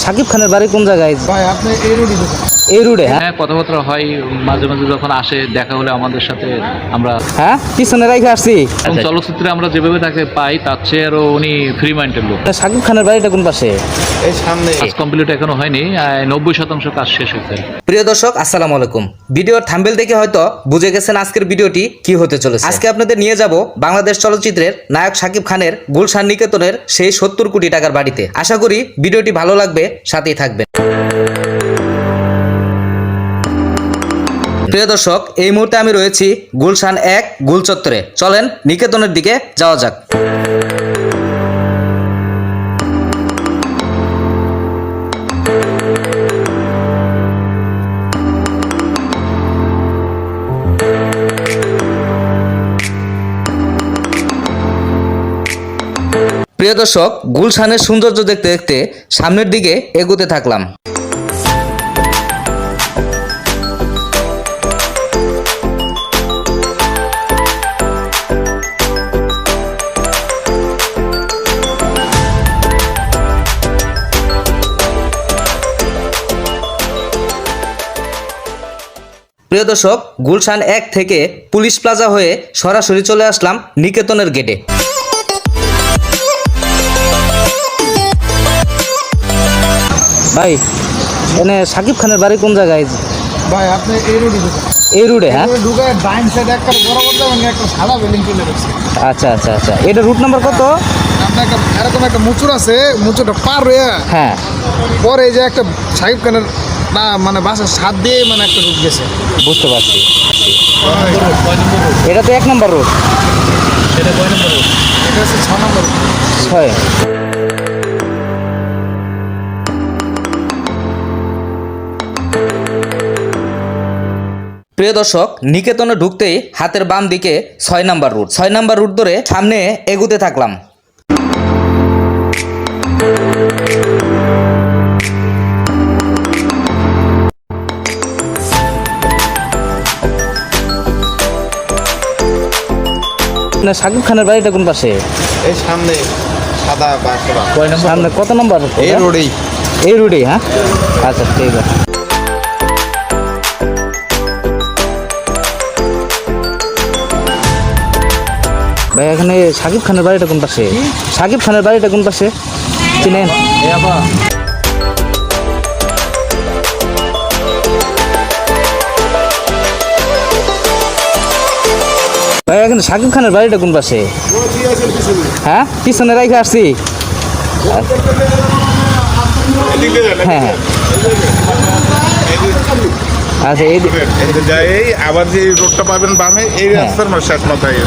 শাকিব খানের বাড়ি কোন জায়গায়? ভাই আপনি এই রোডে এই রোডে? হ্যাঁ হ্যাঁ, কথাবার্তা হয় মাঝে মাঝে, যখন আসে দেখা হলে আমাদের সাথে আমরা হ্যাঁ পিছনে রেখে আসছি। এবং চলচ্চিত্রে আমরা যেভাবে তাকে পাই তার চেয়ে আরো উনি ফ্রি মাইন্ডের লোক। শাকিব খানের বাড়িটা কোন পাশে? এই সামনে। কাজ কমপ্লিট এখনো হয়নি, 90% কাজ শেষ হয়েছে। প্রিয় দর্শক আসসালামু আলাইকুম। ভিডিওর থাম্বনেল দেখে হয়তো বুঝে গেছেন আজকের ভিডিওটি কি হতে চলেছে। আজকে আপনাদের নিয়ে যাব বাংলাদেশ চলচ্চিত্রের নায়ক শাকিব খানের গুলশান নিকেতনের সেই 70 কোটি টাকার বাড়িতে। আশা করি ভিডিওটি ভালো লাগবে, সাথেই থাকবেন। প্রিয় দর্শক, এই মুহূর্তে আমি রয়েছি গুলশান 1 গুল চত্বরে। চলেন নিকেতনের দিকে যাওয়া যাক। প্রিয় দর্শক, গুলশানের সৌন্দর্য দেখতে দেখতে সামনের দিকে এগোতে থাকলাম। প্রিয় দর্শক, গুলশান 1 থেকে পুলিশ প্লাজা হয়ে সরাসরি চলে আসলাম নিকেতনের গেটে। ভাই এনে শাকিব খানের বাড়ি কোন জায়গায়? ভাই আপনি এই রোডে এই রোডে? হ্যাঁ ঢুকে ডাইন সাইড একটা বরাবর যাবেন, একটা সাদা বিল্ডিং চলে গেছে। আচ্ছা আচ্ছা আচ্ছা, এটা রুট নাম্বার কত? আপনার একটা এরকম একটা মুচুর আছে, মুচুরটা পার হয়ে হ্যাঁ পরে এই যে একটা সাকিব খানের না মানে বাসার সাত দিয়ে মানে একটা রুট গেছে। বুঝতে পারছি। এটা তো 1 নম্বর রোড। সেটা কয় নম্বর? এটা হচ্ছে 6 নম্বর। 6। প্রিয় দর্শক, নিকেতনে ঢুকতেই হাতের বাম দিকে 6 নাম্বার রুট। 6 নাম্বার রুট ধরে সামনে এগুতে থাকলাম। না শাকিব খানের বাড়িটা কোন পাশে? এই সামনে সাদা বাসা। সামনে কত নম্বর? এই রোডেই। এই রোডেই? হ্যাঁ আচ্ছা ঠিক আছে। ভাই এখানে শাকিব খানের বাড়িটা কোন পাশে? শাকিব খানের বাড়িটা কোন পাশে চিনেন? ভাই এখানে শাকিব খানের বাড়িটা কোন পাশে? হ্যাঁ পিছনে রেখে আসছি। হ্যাঁ হ্যাঁ আচ্ছা এই আবার যে রোডটা পাবেন বামে, এই রাস্তার শেষ মাথায়।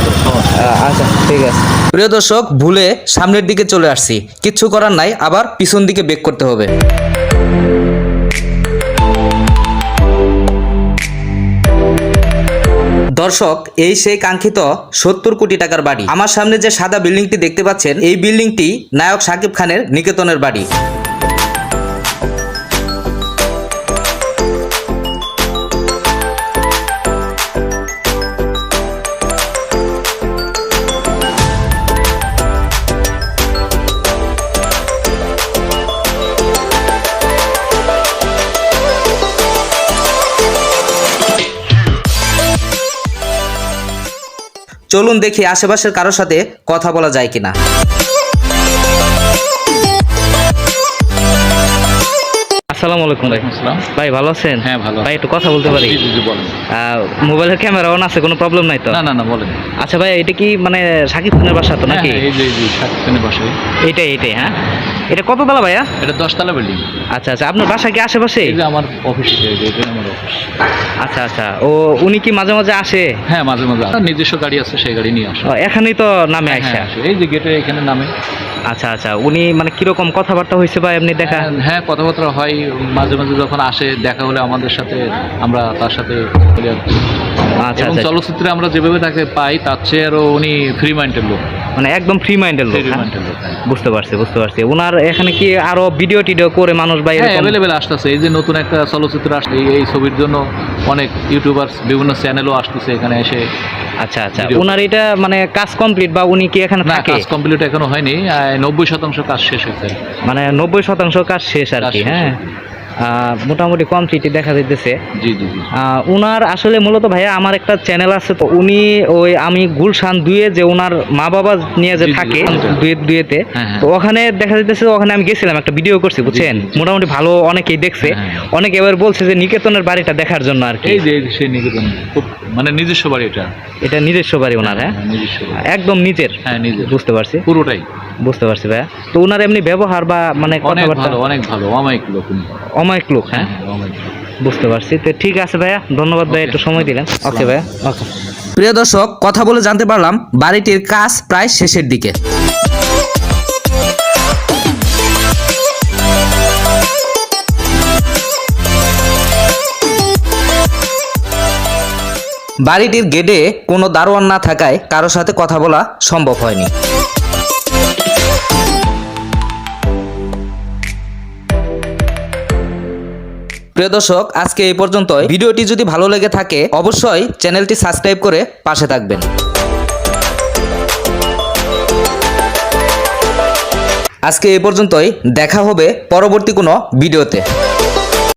আচ্ছা ঠিক আছে। প্রিয় দর্শক, ভুলে সামনের দিকে চলে আসছি, কিচ্ছু করার নাই, আবার পিছন দিকে বেক করতে হবে। দর্শক, এই সেই কাঙ্ক্ষিত 70 কোটি টাকার বাড়ি। আমার সামনে যে সাদা বিল্ডিংটি দেখতে পাচ্ছেন, এই বিল্ডিংটি নায়ক শাকিব খানের নিকেতনের বাড়ি। চলুন দেখি আশেপাশের কারোর সাথে কথা বলা যায় কিনা। আসসালামু আলাইকুম ভাই। আসসালাম। ভাই ভালো আছেন? হ্যাঁ ভালো। ভাই একটু কথা বলতে পারি? জি, জি, বলেন। মোবাইলের ক্যামেরা অন আছে, কোনো প্রবলেম নাই তো? না না না, বলেন। আচ্ছা ভাই, এটা কি মানে শাকিব খানের বাসা তো নাকি? হ্যাঁ, এই যে শাকিব খানের বাসায়। এইটাই হ্যাঁ। এটা কত তলা ভাইয়া? এটা 10 তলা বিল্ডিং। আচ্ছা আচ্ছা, আপনার বাসা কি আশেপাশে? এই যে আমার অফিস, এটা আমার অফিস। আচ্ছা আচ্ছা, ও উনি কি মাঝে মাঝে আসে? হ্যাঁ, মাঝে মাঝে আমার নিজস্ব গাড়ি আছে, সেই গাড়ি নিয়ে আসে। এখানেই তো নামে হ্যাঁ, আইসা? আসে। এই যে গেটে এখানে নামে। আচ্ছা আচ্ছা, উনি মানে কিরকম কথাবার্তা হয়েছে ভাই এমনি দেখা? হ্যাঁ, কথাবার্তা হয় মাঝে মাঝে, যখন আসে দেখা হলে আমাদের সাথে আমরা তার সাথে আচ্ছা এবং আচ্ছা, চলচ্চিত্রে আমরা যেভাবে তাকে পাই তার চেয়ে আরো উনি ফ্রি মাইন্ডের লোক। মানে একদম ফ্রি মাইন্ডের লোক। ফ্রি হ্যাঁ? মাইন্ডের লোক, হ্যাঁ। বুঝতে পারছি। ওনার এখানে কি আরো ভিডিও টিডিও করে মানুষ ভাই হ্যাঁ, এরকম? অ্যাভেলেবেল আসতেছে। এই যে নতুন একটা চলচ্চিত্র আসছে, এই ছবির জন্য অনেক ইউটিউবার্স, বিভিন্ন চ্যানেলও আসতেছে এখানে এসে। আচ্ছা আচ্ছা, ওনার এটা মানে কাজ কমপ্লিট বা উনি কি এখানে না, থাকে? কাজ কমপ্লিট এখনো হয়নি, প্রায় 90% কাজ শেষ হয়েছে। মানে 90% কাজ শেষ আর কাজ কি। শেষ, হ্যাঁ, মোটামুটি কমপ্লিটই দেখা যাইতেছে। জি জি জি। উনার আসলে মূলত ভাইয়া আমার একটা চ্যানেল আছে, তো উনি ওই আমি গুলশান 2-এ যে উনার মা বাবা নিয়ে যে জি, জি, থাকে আচ্ছা। 2-এতে, হ্যাঁ, হ্যাঁ। তো ওখানে দেখা যাইতেছে, ওখানে আমি গেছিলাম, একটা ভিডিও করছি বুঝছেন, জি, জি। মোটামুটি ভালো অনেকেই দেখছে। হ্যাঁ, হ্যাঁ। অনেকে এবার বলছে যে নিকেতনের বাড়িটা দেখার জন্য আর কি। এই যে সেই নিকেতন খুব মানে নিজস্ব বাড়ি এটা। এটা নিজস্ব বাড়ি ওনার? হ্যাঁ, নিজস্ব বাড়ি। একদম নিজের? হ্যাঁ নিজের, বুঝতে পারছি, পুরোটাই। বুঝতে পারছি ভাইয়া। তো ওনার এমনি ব্যবহার বা মানে অনেক কথাবার্তা? ভালো, অনেক ভালো, অমায়িক লোক উনি। অমায়িক লোক? হ্যাঁ, অমায়িক। বুঝতে পারছি। তো ঠিক আছে ভাইয়া, ধন্যবাদ ভাইয়া, একটু সময় দিলেন। ওকে ভাইয়া, ওকে। প্রিয় দর্শক, কথা বলে জানতে পারলাম বাড়িটির কাজ প্রায় শেষের দিকে। বাড়িটির গেটে কোনো দারোয়ান না থাকায় কারো সাথে কথা বলা সম্ভব হয়নি। প্রিয় দর্শক, আজকে এই পর্যন্তই। ভিডিওটি যদি ভালো লেগে থাকে অবশ্যই চ্যানেলটি সাবস্ক্রাইব করে পাশে থাকবেন। আজকে এই পর্যন্তই, দেখা হবে পরবর্তী কোনো ভিডিওতে।